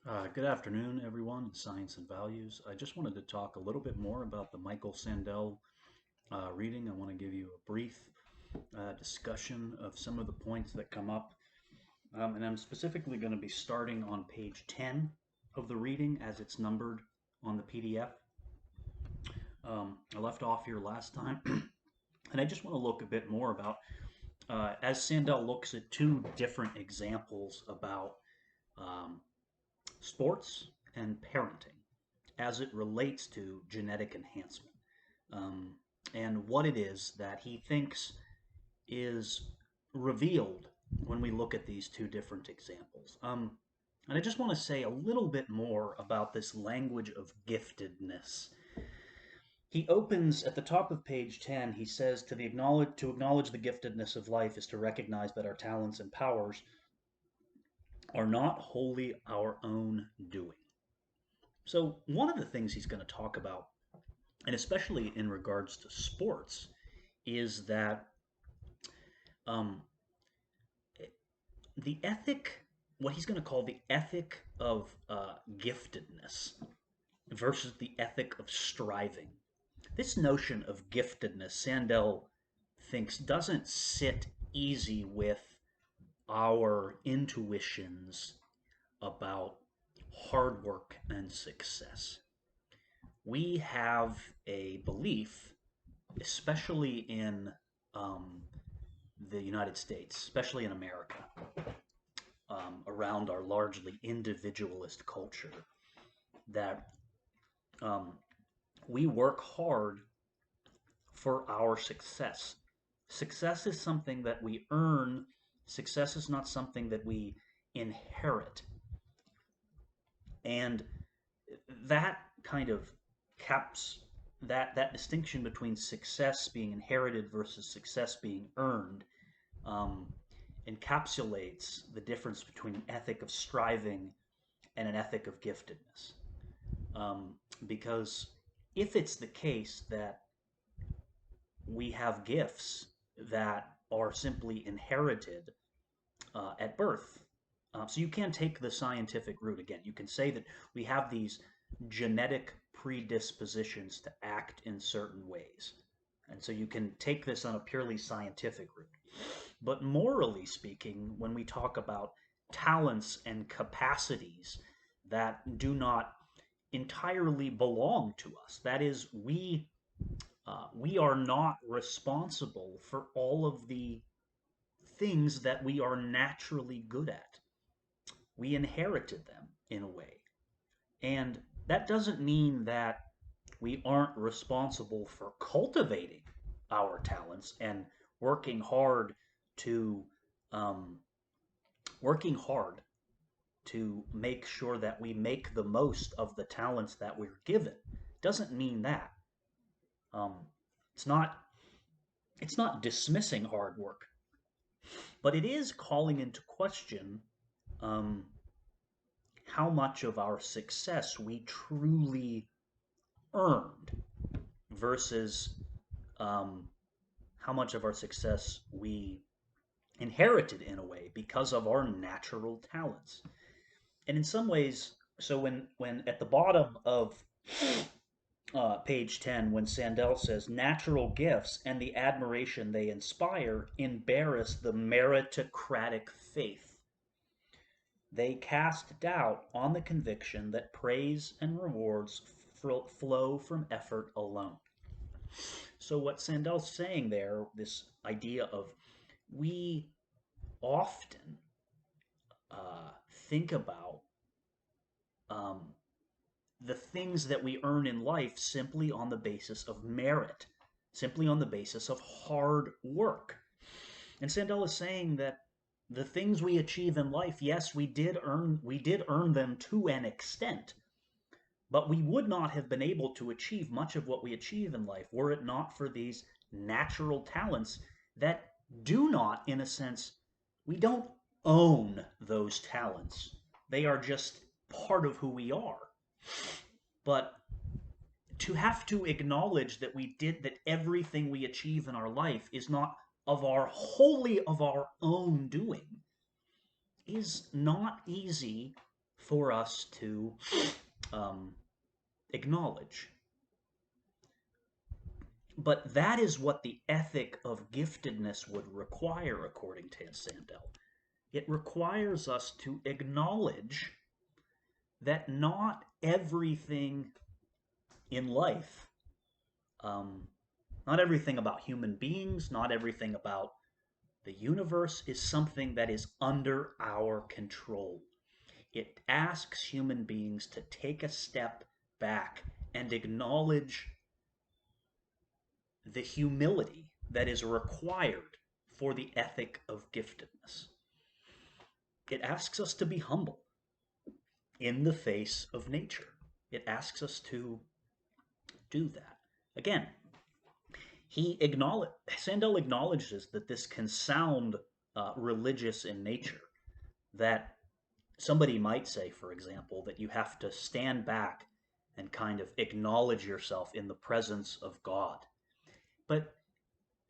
Good afternoon, everyone, in Science and Values. I just wanted to talk a little bit more about the Michael Sandel reading. I want to give you a brief discussion of some of the points that come up. And I'm specifically going to be starting on page 10 of the reading as it's numbered on the PDF. I left off here last time, and I just want to look a bit more about, as Sandel looks at two different examples about um, sports and parenting as it relates to genetic enhancement, um, and what it is that he thinks is revealed when we look at these two different examples. And I just want to say a little bit more about this language of giftedness. He opens at the top of page 10. He says to acknowledge the giftedness of life is to recognize that our talents and powers are not wholly our own doing. So, one of the things he's going to talk about, and especially in regards to sports, is that um, the ethic, what he's going to call the ethic of giftedness versus the ethic of striving. This notion of giftedness, Sandel thinks, doesn't sit easy with our intuitions about hard work and success. We have a belief, especially in um, the United States, especially in America, around our largely individualist culture, that um, we work hard for our success. Success is something that we earn, success is not something that we inherit. And that kind of caps that distinction between success being inherited versus success being earned um, encapsulates the difference between an ethic of striving and an ethic of giftedness. Because if it's the case that we have gifts that are simply inherited at birth, so you can take the scientific route again. You can say that we have these genetic predispositions to act in certain ways. And so you can take this on a purely scientific route. But morally speaking, when we talk about talents and capacities that do not entirely belong to us, that is, we are not responsible for all of the things that we are naturally good at. We inherited them in a way. And that doesn't mean that we aren't responsible for cultivating our talents and working hard to um, working hard to make sure that we make the most of the talents that we're given. Doesn't mean that. Um, it's not it's not dismissing hard work, but it is calling into question um, how much of our success we truly earned versus um, how much of our success we inherited in a way because of our natural talents. And in some ways, so when at the bottom of page 10, when Sandel says natural gifts and the admiration they inspire embarrass the meritocratic faith, they cast doubt on the conviction that praise and rewards flow from effort alone. So, what Sandel's saying there, this idea of we often think about um, the things that we earn in life simply on the basis of merit, simply on the basis of hard work. And Sandel is saying that the things we achieve in life, yes, we did earn them to an extent, but we would not have been able to achieve much of what we achieve in life were it not for these natural talents that do not, in a sense, we don't own those talents. They are just part of who we are. But to have to acknowledge that that everything we achieve in our life is not wholly of our own doing is not easy for us to um, acknowledge. But that is what the ethic of giftedness would require, according to Sandel. It requires us to acknowledge that not everything in life, um, not everything about human beings, not everything about the universe is something that is under our control. It asks human beings to take a step back and acknowledge the humility that is required for the ethic of giftedness. It asks us to be humble in the face of nature. It asks us to do that. Again, Sandel acknowledges that this can sound religious in nature, that somebody might say, for example, that you have to stand back and kind of acknowledge yourself in the presence of God. But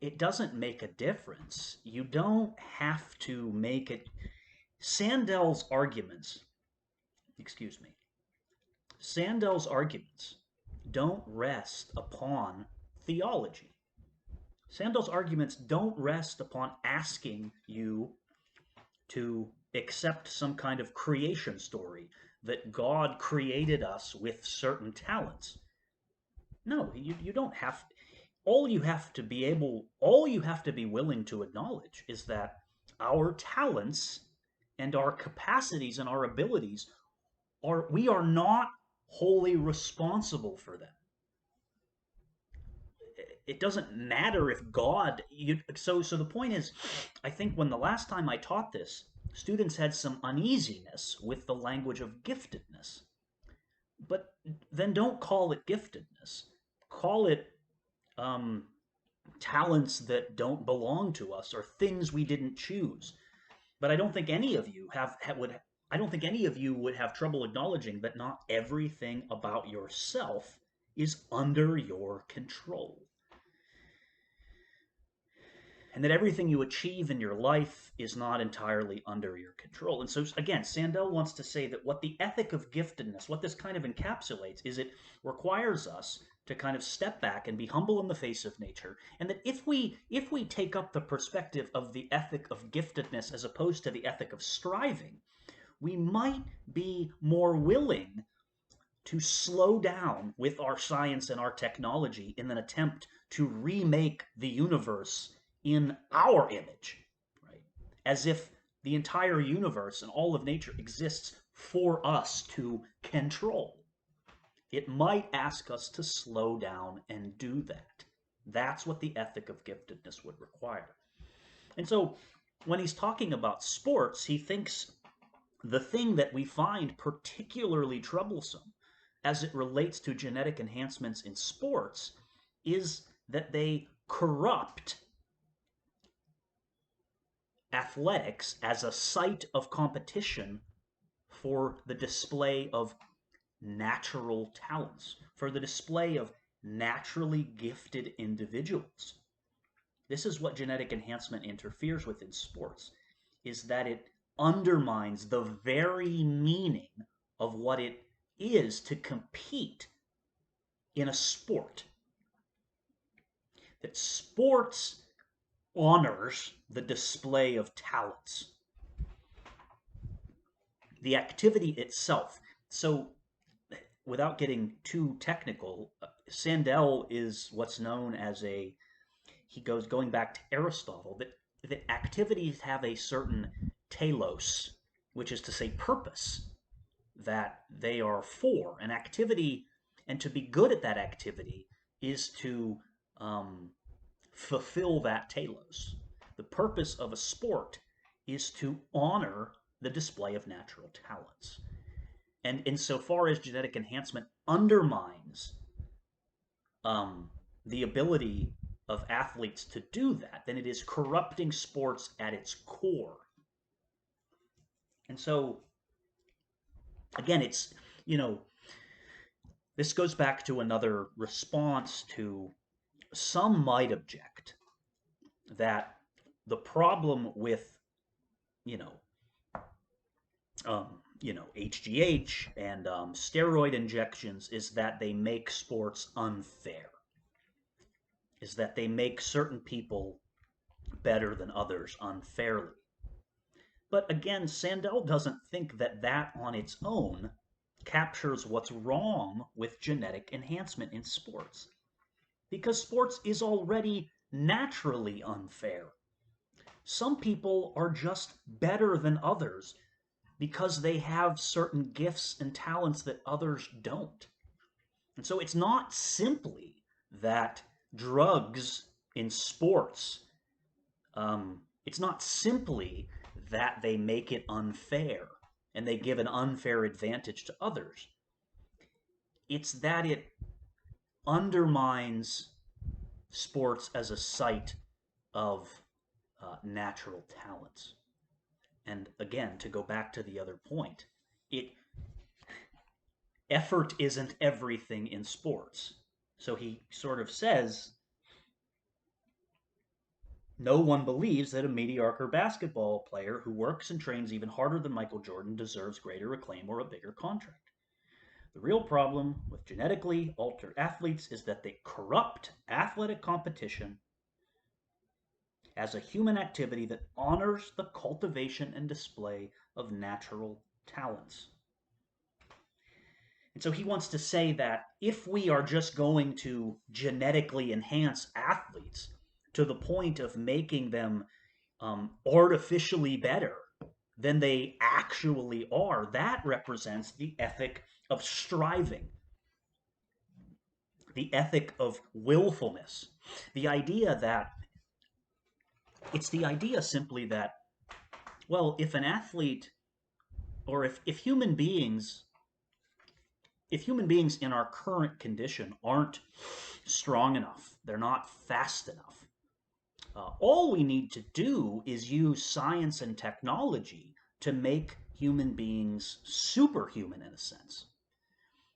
it doesn't make a difference. You don't have to make it. Sandel's arguments, excuse me, Sandel's arguments don't rest upon theology. Sandel's arguments don't rest upon asking you to accept some kind of creation story that God created us with certain talents. No, you don't have. All you have to be willing to acknowledge is that our talents and our capacities and our abilities we are not wholly responsible for them. It doesn't matter if so the point is, I think when the last time I taught this, students had some uneasiness with the language of giftedness. But then don't call it giftedness. Call it talents that don't belong to us or things we didn't choose. But I don't think any of you I don't think any of you would have trouble acknowledging that not everything about yourself is under your control. And that everything you achieve in your life is not entirely under your control. And so, again, Sandel wants to say that what the ethic of giftedness, what this kind of encapsulates, is it requires us to kind of step back and be humble in the face of nature. And that if we take up the perspective of the ethic of giftedness as opposed to the ethic of striving, we might be more willing to slow down with our science and our technology in an attempt to remake the universe in our image, right? As if the entire universe and all of nature exists for us to control. It might ask us to slow down and do that. That's what the ethic of giftedness would require. And so when he's talking about sports, he thinks the thing that we find particularly troublesome as it relates to genetic enhancements in sports is that they corrupt athletics as a site of competition for the display of natural talents, for the display of naturally gifted individuals. This is what genetic enhancement interferes with in sports, is that it undermines the very meaning of what it is to compete in a sport. That sports honors the display of talents, the activity itself. So, without getting too technical, Sandel is what's known as going back to Aristotle, that activities have a certain telos, which is to say purpose, that they are for. An activity, and to be good at that activity is to fulfill that telos. The purpose of a sport is to honor the display of natural talents. And insofar as genetic enhancement undermines the ability of athletes to do that, then it is corrupting sports at its core. And so, again, this goes back to another response to some might object that the problem with, HGH and steroid injections is that they make sports unfair, is that they make certain people better than others unfairly. But again, Sandel doesn't think that that on its own captures what's wrong with genetic enhancement in sports. Because sports is already naturally unfair. Some people are just better than others because they have certain gifts and talents that others don't. And so it's not simply that drugs in sports, it's not simply that they make it unfair and they give an unfair advantage to others. It's that it undermines sports as a site of natural talents. And again, to go back to the other point, it effort isn't everything in sports. So he sort of says, no one believes that a mediocre basketball player who works and trains even harder than Michael Jordan deserves greater acclaim or a bigger contract. The real problem with genetically altered athletes is that they corrupt athletic competition as a human activity that honors the cultivation and display of natural talents. And so he wants to say that if we are just going to genetically enhance athletes to the point of making them artificially better than they actually are, that represents the ethic of striving, the ethic of willfulness. The idea that it's the idea simply that, well, if an athlete or if human beings in our current condition aren't strong enough, they're not fast enough, all we need to do is use science and technology to make human beings superhuman in a sense.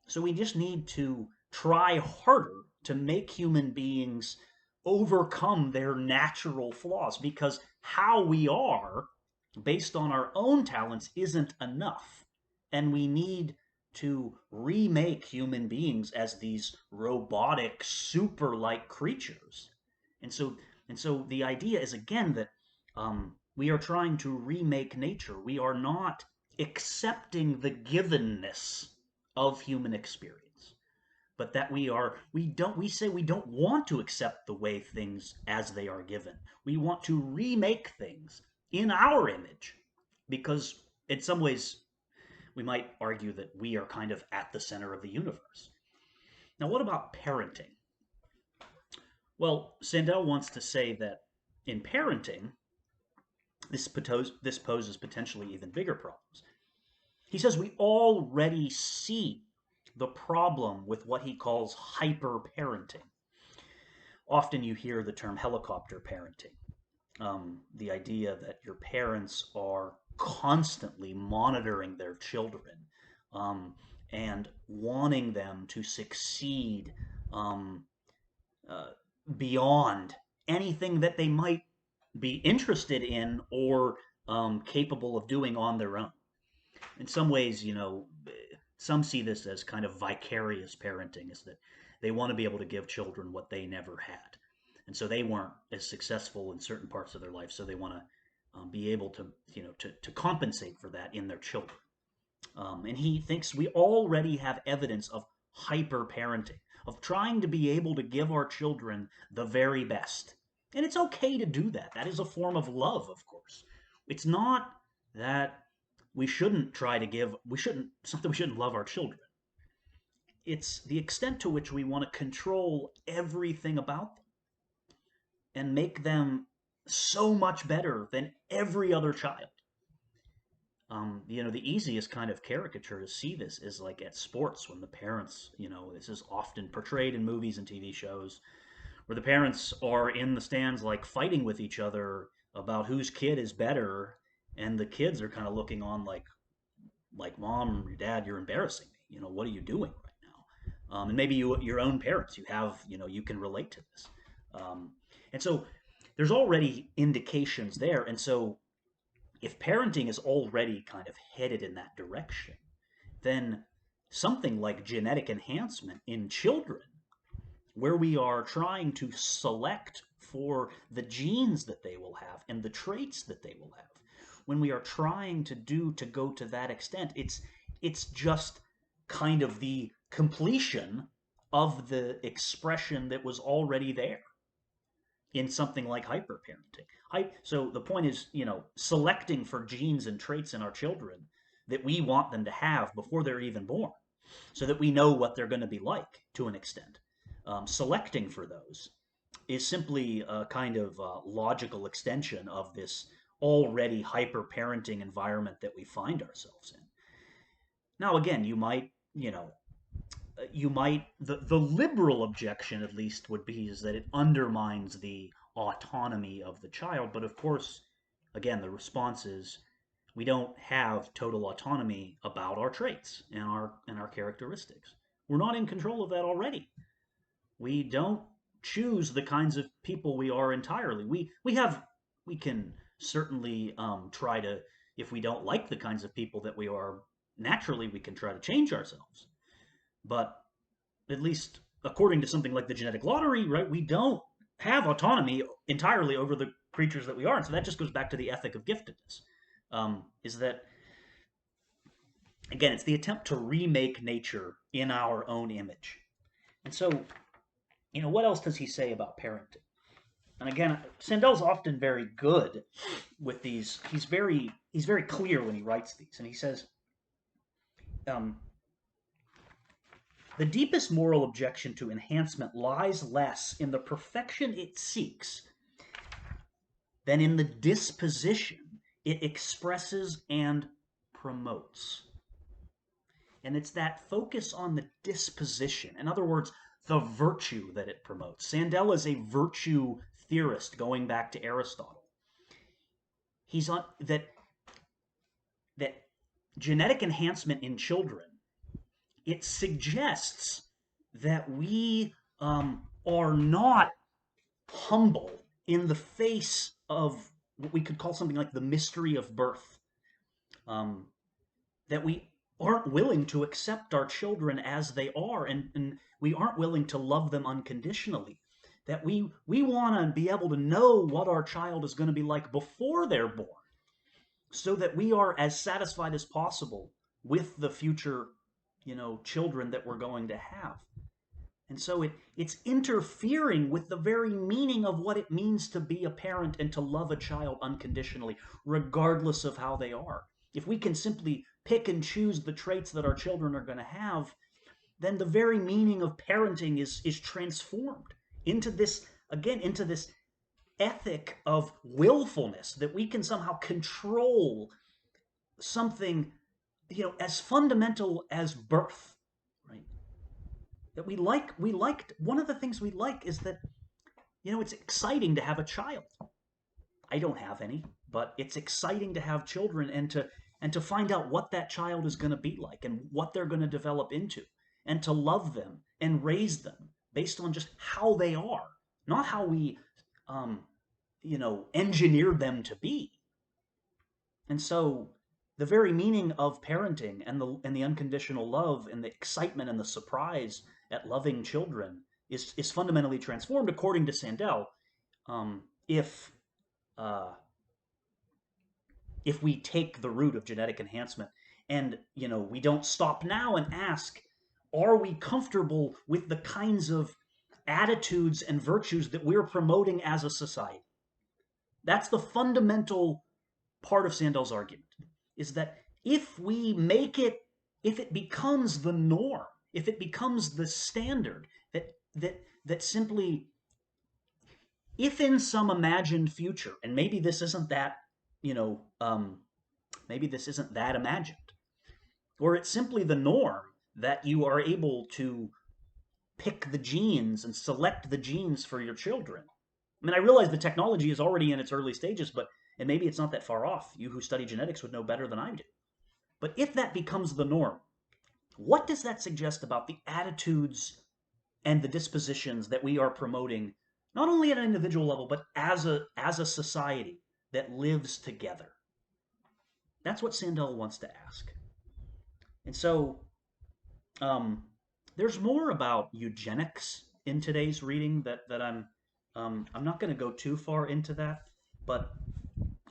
So we just need to try harder to make human beings overcome their natural flaws because how we are based on our own talents isn't enough. And we need to remake human beings as these robotic, super like creatures. And so, and so the idea is again that we are trying to remake nature. We are not accepting the givenness of human experience, but that we say we don't want to accept the way things as they are given. We want to remake things in our image because in some ways we might argue that we are kind of at the center of the universe. Now, what about parenting? Well, Sandel wants to say that in parenting, this poses potentially even bigger problems. He says we already see the problem with what he calls hyper parenting. Often you hear the term helicopter parenting, the idea that your parents are constantly monitoring their children and wanting them to succeed beyond anything that they might be interested in or capable of doing on their own. In some ways, some see this as kind of vicarious parenting, is that they want to be able to give children what they never had. And so they weren't as successful in certain parts of their life, so they want to be able to, to compensate for that in their children. And he thinks we already have evidence of hyper parenting, of trying to be able to give our children the very best. And it's okay to do that. That is a form of love, of course. It's not that we shouldn't try to give, it's not that we shouldn't love our children. It's the extent to which we want to control everything about them and make them so much better than every other child. The easiest kind of caricature to see this is like at sports when the parents, this is often portrayed in movies and TV shows, where the parents are in the stands like fighting with each other about whose kid is better, and the kids are kind of looking on like mom or dad, you're embarrassing me. What are you doing right now? And maybe your own parents, you can relate to this. And so there's already indications there. And so if parenting is already kind of headed in that direction, then something like genetic enhancement in children, where we are trying to select for the genes that they will have and the traits that they will have, when we are trying to go to that extent, it's just kind of the completion of the expression that was already there in something like hyperparenting. So the point is, selecting for genes and traits in our children that we want them to have before they're even born, so that we know what they're going to be like to an extent. Selecting for those is simply a kind of logical extension of this already hyper-parenting environment that we find ourselves in. Now, again, the liberal objection at least would be is that it undermines the autonomy of the child. But of course, again, the response is we don't have total autonomy about our traits and our characteristics. We're not in control of that already. We don't choose the kinds of people we are entirely. We can certainly try to, if we don't like the kinds of people that we are naturally, we can try to change ourselves. But at least according to something like the genetic lottery, right, we don't have autonomy entirely over the creatures that we are. And so that just goes back to the ethic of giftedness. Is that, again, it's the attempt to remake nature in our own image. And so, what else does he say about parenting? And again, Sandel's often very good with these. He's very clear when he writes these, and he says, um, the deepest moral objection to enhancement lies less in the perfection it seeks than in the disposition it expresses and promotes. And it's that focus on the disposition. In other words, the virtue that it promotes. Sandel is a virtue theorist going back to Aristotle. He's on that genetic enhancement in children, it suggests that we are not humble in the face of what we could call something like the mystery of birth. That we aren't willing to accept our children as they are, and we aren't willing to love them unconditionally. That we want to be able to know what our child is going to be like before they're born, so that we are as satisfied as possible with the future, children that we're going to have. And so it's interfering with the very meaning of what it means to be a parent and to love a child unconditionally, regardless of how they are. If we can simply pick and choose the traits that our children are going to have, then the very meaning of parenting is transformed into this, again, into this ethic of willfulness, that we can somehow control something, as fundamental as birth, right? That we liked one of the things we like is that, it's exciting to have a child. I don't have any, but it's exciting to have children and to find out what that child is going to be like and what they're going to develop into, and to love them and raise them based on just how they are, not how we engineered them to be. And so the very meaning of parenting and the unconditional love and the excitement and the surprise at loving children is fundamentally transformed, according to Sandel, if uh, if we take the route of genetic enhancement, and we don't stop now and ask, are we comfortable with the kinds of attitudes and virtues that we're promoting as a society? That's the fundamental part of Sandel's argument, is that if it becomes the norm, if it becomes the standard, that simply, if in some imagined future, and maybe this isn't that, maybe this isn't that imagined, or it's simply the norm that you are able to pick the genes and select the genes for your children. I mean, I realize the technology is already in its early stages, and maybe it's not that far off. You who study genetics would know better than I do. But if that becomes the norm, what does that suggest about the attitudes and the dispositions that we are promoting, not only at an individual level, but as a society that lives together? That's what Sandel wants to ask. And so um, there's more about eugenics in today's reading that I'm not going to go too far into that, but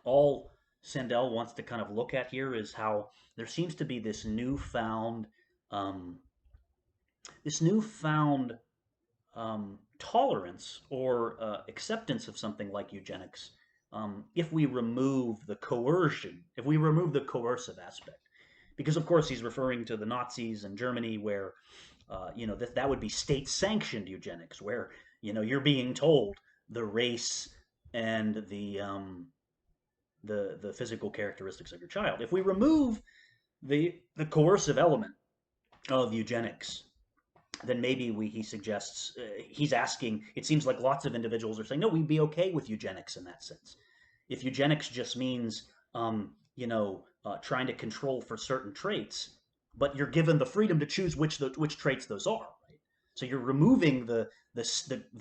all Sandel wants to kind of look at here is how there seems to be um, this newfound tolerance or acceptance of something like eugenics if we remove the coercion, if we remove the coercive aspect. Because, of course, he's referring to the Nazis in Germany where, that would be state sanctioned eugenics, where, you're being told the race and the physical characteristics of your child. If we remove the coercive element of eugenics, then maybe he suggests he's asking. It seems like lots of individuals are saying, no, we'd be okay with eugenics in that sense. If eugenics just means trying to control for certain traits, but you're given the freedom to choose which traits those are, right? So you're removing the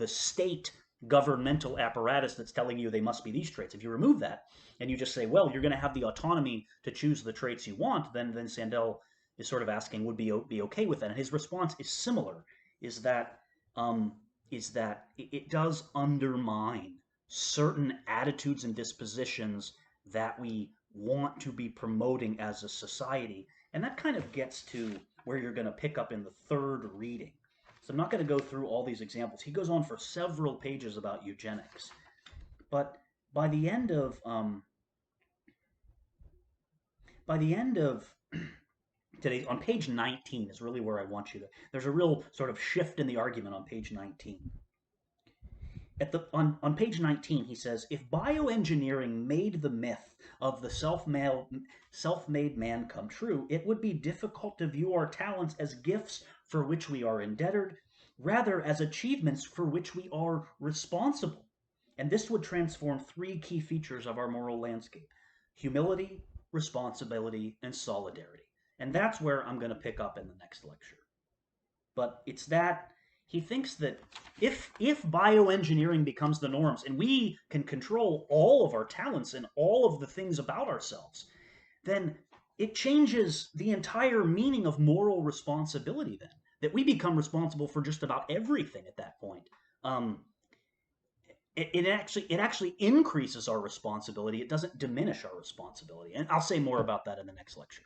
state governmental apparatus that's telling you they must be these traits. If you remove that and you just say, well, you're going to have the autonomy to choose the traits you want, then Sandel is sort of asking, would be okay with that? And his response is similar. Is that um, it does undermine certain attitudes and dispositions that we want to be promoting as a society, and that kind of gets to where you're going to pick up in the third reading. So I'm not going to go through all these examples. He goes on for several pages about eugenics, but by the end of by the end of today, on page 19 is really where I want you to. There's a real sort of shift in the argument on page 19. On page 19, he says, if bioengineering made the myth of the self-made man come true, it would be difficult to view our talents as gifts for which we are indebted, rather as achievements for which we are responsible. And this would transform three key features of our moral landscape: humility, responsibility, and solidarity. And that's where I'm going to pick up in the next lecture. But it's that he thinks that if bioengineering becomes the norms and we can control all of our talents and all of the things about ourselves, then it changes the entire meaning of moral responsibility. Then that we become responsible for just about everything at that point. It actually increases our responsibility. It doesn't diminish our responsibility. And I'll say more about that in the next lecture.